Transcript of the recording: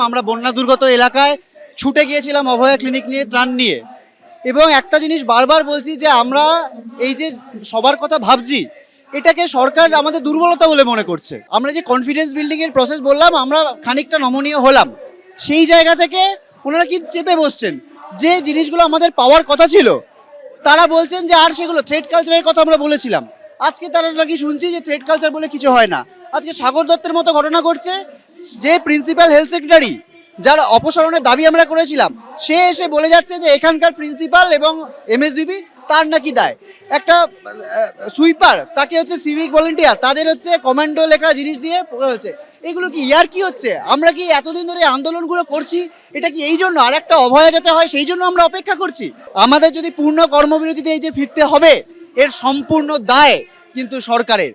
আমরা বন্যা দুর্গত এলাকায় ছুটে গিয়েছিলাম অভয়া ক্লিনিক নিয়ে ত্রাণ নিয়ে, এবং একটা জিনিস বারবার বলছি যে আমরা এই যে সবার কথা ভাবছি, এটাকে সরকার আমাদের দুর্বলতা বলে মনে করছে। আমরা যে কনফিডেন্স বিল্ডিং এর প্রসেস বললাম, আমরা খানিকটা নমনীয় হলাম, সেই জায়গা থেকে ওনারা কি চেপে বসছেন। যে জিনিসগুলো আমাদের পাওয়ার কথা ছিল তারা বলছেন যে আর সেগুলো থ্রেড কালচারের কথা আমরা বলেছিলাম, আজকে তারা নাকি শুনছি যে থ্রেড কালচার বলে কিছু হয় না। আজকে সাগর দত্তের মতো ঘটনা ঘটছে, যে প্রিন্সিপাল হেলথ সেক্রেটারি যার অপসারণের দাবি আমরা করেছিলাম, সে এসে বলে যাচ্ছে যে এখানকার প্রিন্সিপাল এবং এমএসবিবি তার নাকি দায়। একটা সুইপার, তাকে হচ্ছে সিভিক ভলেন্টিয়ার, তাদের হচ্ছে কমান্ডো লেখা জিনিস দিয়ে হচ্ছে। এগুলো কি ইয়ার কি হচ্ছে? আমরা কি এতদিন ধরে আন্দোলনগুলো করছি, এটা কি এই জন্য আর একটা অভয়া যাতে হয় সেই জন্য আমরা অপেক্ষা করছি? আমাদের যদি পূর্ণ কর্মবিরতিতে এই যে ফিরতে হবে, এর সম্পূর্ণ দায় কিন্তু সরকারের।